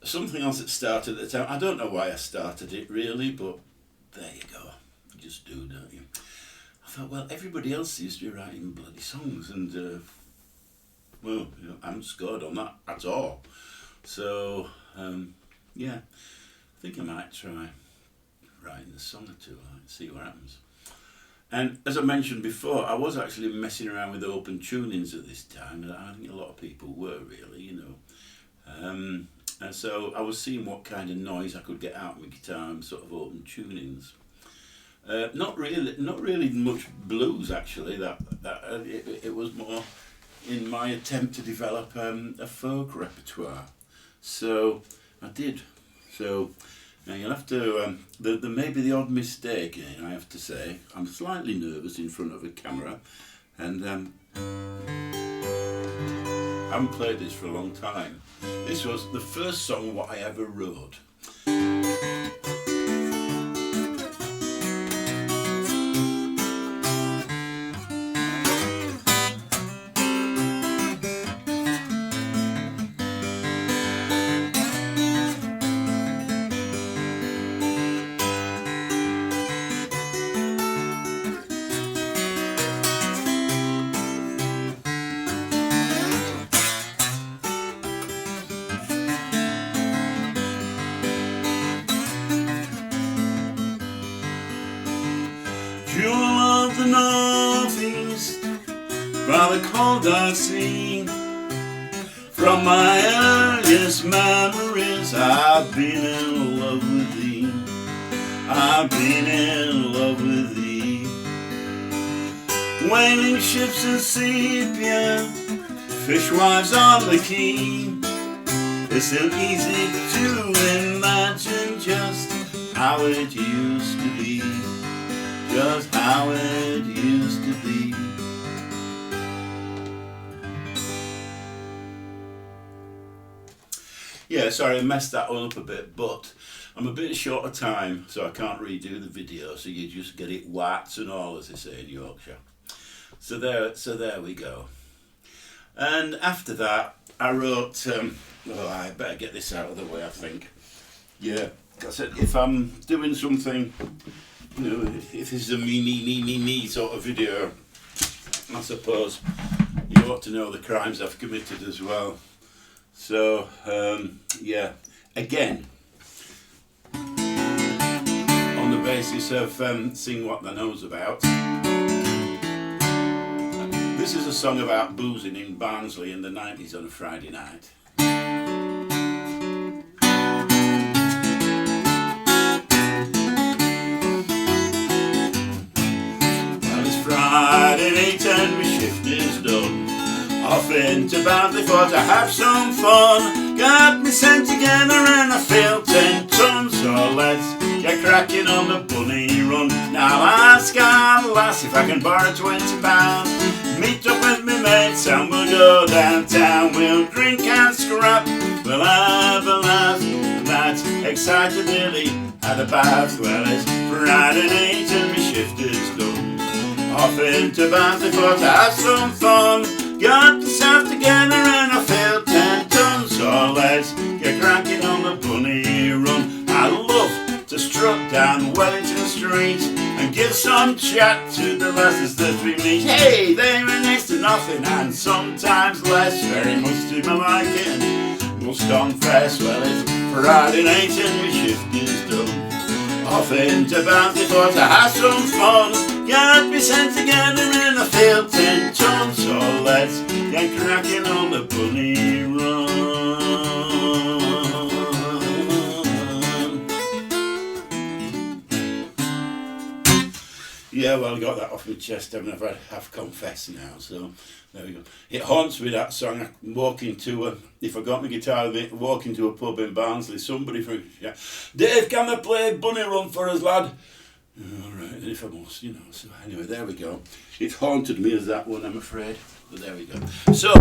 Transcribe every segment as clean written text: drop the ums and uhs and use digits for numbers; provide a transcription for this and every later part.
something else that started at the time. I don't know why I started it really, but there you go. You just do, don't you? I thought, well, everybody else seems to be writing bloody songs, and well, you know, I haven't scored on that at all. So yeah, I think I might try writing a song or two, like, see what happens. And as I mentioned before, I was actually messing around with open tunings at this time, and I think a lot of people were really, you know. And so I was seeing what kind of noise I could get out of my guitar and sort of open tunings. Not really much blues actually. It was more in my attempt to develop a folk repertoire. So I did. So now you'll have to. There may be the odd mistake. I have to say I'm slightly nervous in front of a camera, and I haven't played this for a long time. This was the first song what I ever wrote. Jewel of the northeast, by the cold dark sea. From my earliest memories, I've been in love with thee. I've been in love with thee. Whaling ships and sepia, fishwives on the quay. It's so easy to imagine just how it used to be. Just how it used to be. Yeah, sorry, I messed that one up a bit, but I'm a bit short of time, so I can't redo the video, so you just get it whats and all, as they say in Yorkshire. So there we go. And after that, I wrote, oh, I better get this out of the way, I think. Yeah, I said, if I'm doing something, you know, if this is a me sort of video, I suppose you ought to know the crimes I've committed as well. So, yeah, again, on the basis of seeing what the know's about. This is a song about boozing in Barnsley in the 90s on a Friday night. Friday night and my shift is done. Off into Barnsley for to have some fun. Got me sent together and I feel 10 tons. So let's get cracking on the bunny run. Now ask our lass if I can borrow £20. Meet up with me mates and we'll go downtown. We'll drink and scrap, we'll have a laugh. That's excited nearly had a bath. Well, it's Friday night and my shift is done. Off into Barnsley for to have some fun. Got myself together and I feel 10 tons. So let's get cracking on the bunny run. I love to strut down Wellington Street and give some chat to the lasses that we meet. Hey, they were next to nothing and sometimes less. Very much to my liking, must confess. Well, it's Friday night and my shift is done. Off into Barnsley for to have some fun. Got me sent together in a field 10 tons. So let's get cracking on the bunny run. Yeah, well, I got that off my chest, haven't I? I've confessed now, so there we go. It haunts me, that song. I'm walking to if I got my guitar, walking to a pub in Barnsley, somebody from, yeah, Dave, can they play Bunny Run for us, lad? Alright, if I must, you know. So anyway, there we go. It haunted me as that one, I'm afraid. But there we go. So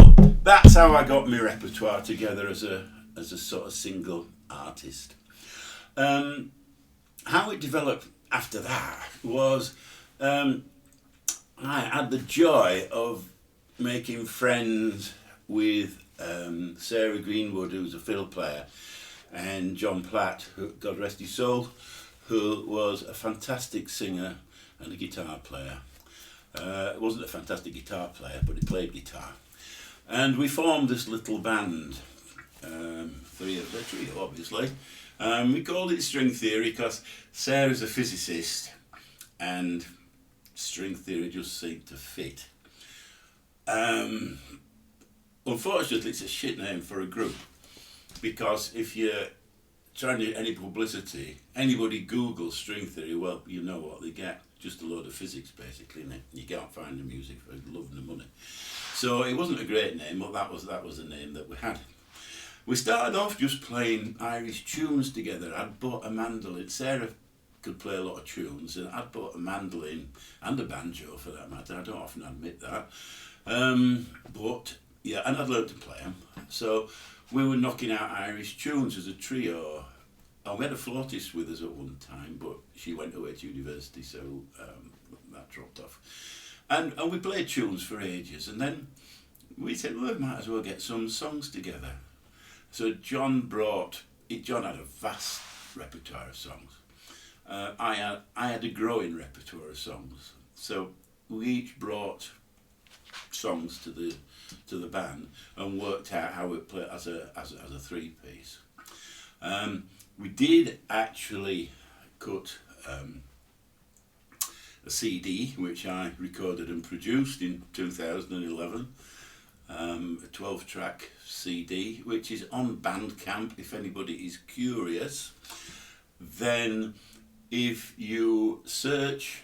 that's how I got my repertoire together as a sort of single artist. How it developed after that was I had the joy of making friends with Sarah Greenwood, who's a fiddle player. and John Platt, who, God rest his soul, who was a fantastic singer and a guitar player. Wasn't a fantastic guitar player, but he played guitar. And we formed this little band, three of the trio obviously. We called it String Theory because Sarah's a physicist and string theory just seemed to fit. Unfortunately, it's a shit name for a group, because if you're trying to get any publicity, anybody Googles string theory, well, you know what they get. Just a load of physics, basically, innit? You can't find the music for love and the money. So it wasn't a great name, but that was the name that we had. We started off just playing Irish tunes together. I'd bought a mandolin. Sarah could play a lot of tunes, and I'd bought a mandolin and a banjo for that matter. I don't often admit that. But yeah, and I'd learned to play them. So we were knocking out Irish tunes as a trio. And we had a flautist with us at one time, but she went away to university, so that dropped off. And we played tunes for ages, and then we said, well, we might as well get some songs together. So John had a vast repertoire of songs. I had a growing repertoire of songs. So we each brought songs to the band and worked out how we'd play it as a three-piece. We did actually cut a CD, which I recorded and produced in 2011, a 12-track CD, which is on Bandcamp if anybody is curious. Then if you search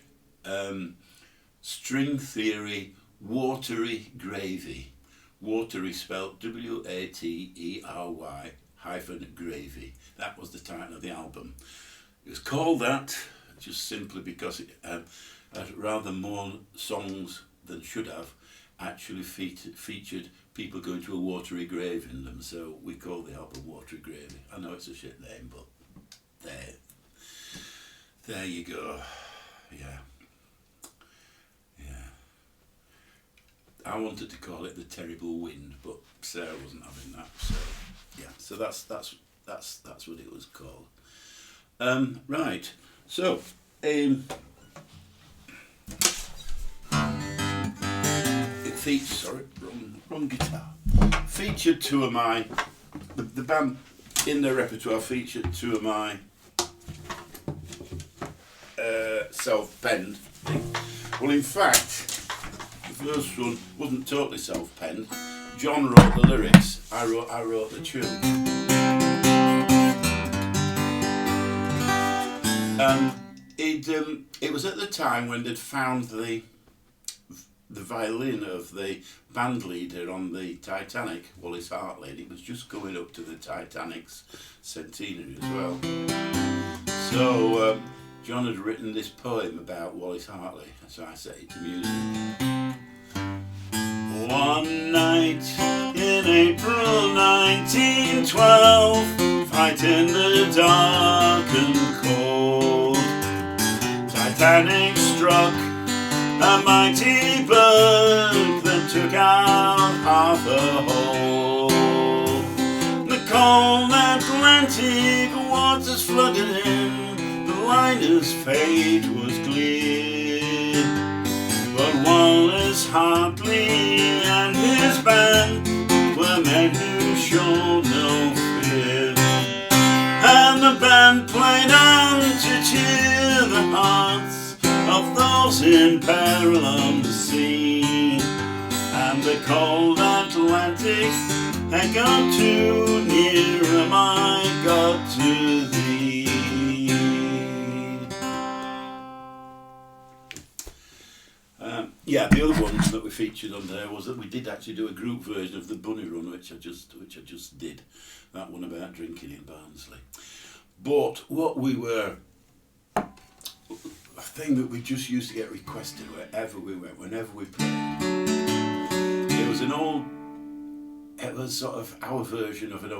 String Theory Watery Gravy, watery spelled W-A-T-E-R-Y -gravy. That was the title of the album. It was called that just simply because it had rather more songs than should have actually featured people going to a watery grave in them, so we call the album Watery Gravy. I know it's a shit name, but there you go. Yeah. I wanted to call it The Terrible Wind, but Sarah wasn't having that, so yeah. So that's what it was called. Right. So it features wrong guitar. Featured two of my the band in their repertoire featured two of my self-penned things. Well, in fact, the first one wasn't totally self-penned. John wrote the lyrics. I wrote the tune. And it was at the time when they'd found the violin of the band leader on the Titanic, Wallace Hartley, and it was just going up to the Titanic's centenary as well. So John had written this poem about Wallace Hartley, so I set it to music. One night in April 1912, fighting the dark and cold, Titanic struck a mighty berg that took out half a whole. The cold Atlantic waters flooded in, the liner's fate was clear. But Wallace Hartley and his band were men who showed no fear, and the band played on to cheer the hearts of those in peril on the sea. And the cold Atlantic had got too near, and I got to thee. Yeah, the other one that we featured on there was that we did actually do a group version of the Bunny Run, which I just did. That one about drinking in Barnsley. But what we were, a thing that we just used to get requested wherever we went, whenever we played. It was sort of our version of an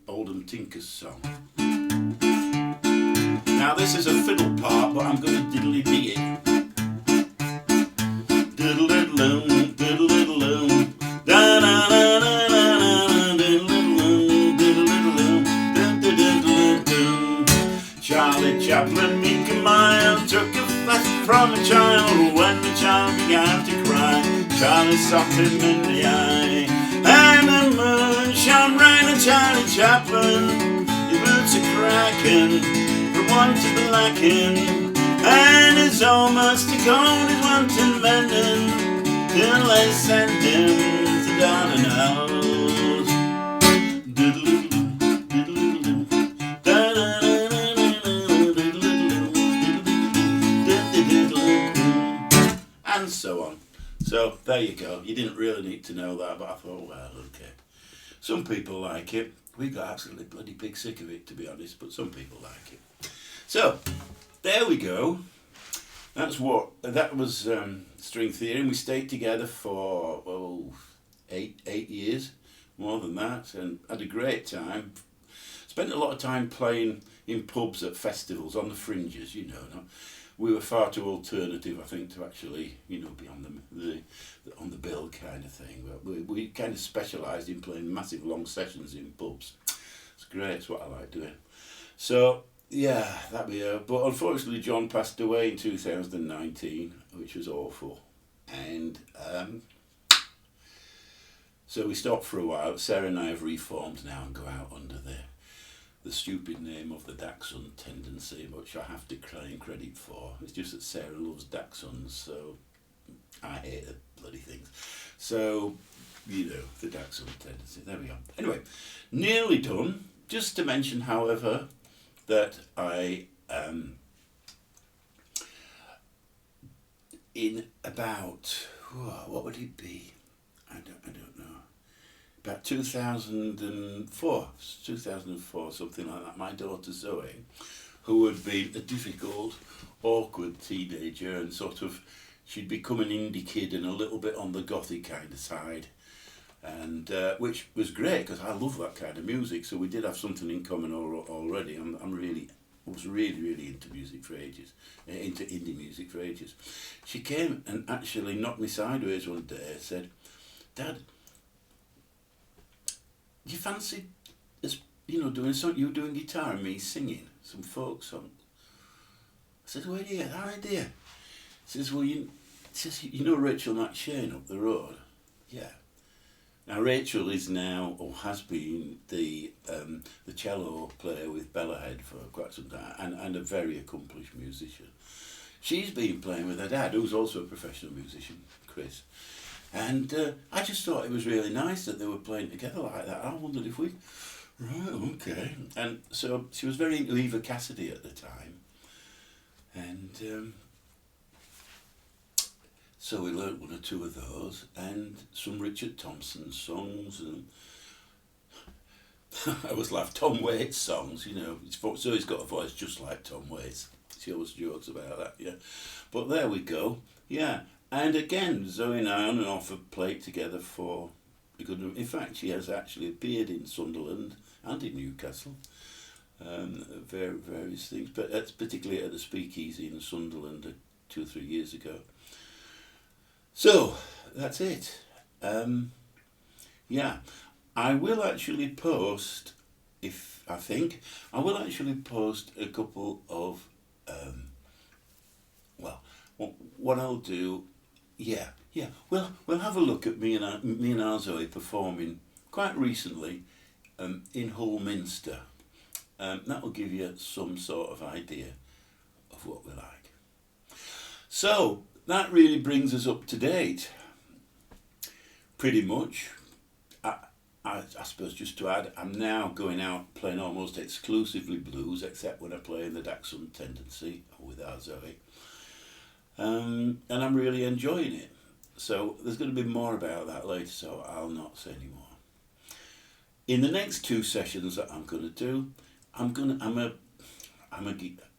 Oldham Tinkers song. Now this is a fiddle part, but I'm going to diddly-dee it. Diddle-diddle-loom, diddle-diddle-loom, da-da-da-da-da-da, diddle-diddle-loom, diddle-diddle-loom, from a child when the child began to cry. Charlie socked him in the eye, and the moon shone round on Charlie Chaplin. His boots are cracking from want to be lacking, and his old musty coat is wanting mending, till they sent him to Dardanelles. And so on. So there you go. You didn't really need to know that, but I thought, well, okay. Some people like it. We got absolutely bloody pig sick of it, to be honest, but some people like it. So there we go. That was string theory, and we stayed together for 8 years, more than that, and had a great time. Spent a lot of time playing in pubs at festivals on the fringes, you know. We were far too alternative, I think, to actually, be on the bill kind of thing. But we kind of specialised in playing massive long sessions in pubs. It's great. It's what I like doing. So yeah, that we. But unfortunately, John passed away in 2019, which was awful, and so we stopped for a while. Sarah and I have reformed now and go out under the stupid name of the Dachshund Tendency, which I have to claim credit for. It's just that Sarah loves Dachshunds, so I hate the bloody things. So, the Dachshund Tendency. There we go. Anyway, nearly done. Just to mention, however, that I, in about, what would it be? I don't know. About 2004, something like that, my daughter Zoe, who had been a difficult, awkward teenager and she'd become an indie kid and a little bit on the gothic kind of side, and which was great because I love that kind of music, so we did have something in common already. I was really into music for ages, into indie music for ages. She came and actually knocked me sideways one day and said, "Dad, do you fancy doing something? You doing guitar and me singing some folk song?" I said, "Where do you get that idea?" She says, "Well, you know Rachel McShane up the road?" Yeah. Now Rachel is now, or has been, the cello player with Bellahead for quite some time, and a very accomplished musician. She's been playing with her dad, who's also a professional musician, Chris. And I just thought it was really nice that they were playing together like that. I wondered if we... Right, okay. And so she was very into Eva Cassidy at the time. And so we learnt one or two of those, and some Richard Thompson songs, and I always laugh, Tom Waits songs, so he's got a voice just like Tom Waits. She always jokes about that, yeah. But there we go, yeah. And again, Zoe and I on and off have played together for a good... In fact, she has actually appeared in Sunderland and in Newcastle, various things, but that's particularly at the Speakeasy in Sunderland 2 or 3 years ago. So, that's it. Yeah, I will actually post, I will actually post a couple of, what I'll do... Yeah. We'll have a look at me and our Zoe performing quite recently in Hull Minster. That will give you some sort of idea of what we're like. So that really brings us up to date. Pretty much. I suppose just to add, I'm now going out playing almost exclusively blues, except when I play in the Dachshund Tendency with our Zoe. And I'm really enjoying it. So there's going to be more about that later, so I'll not say any more. In the next 2 sessions that I'm going to do,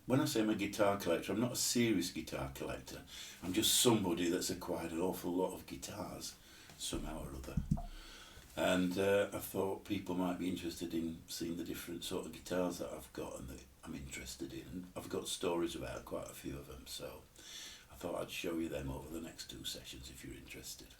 when I say I'm a guitar collector, I'm not a serious guitar collector. I'm just somebody that's acquired an awful lot of guitars, somehow or other. And I thought people might be interested in seeing the different sort of guitars that I've got and that I'm interested in. And I've got stories about quite a few of them, so I thought I'd show you them over the next 2 sessions if you're interested.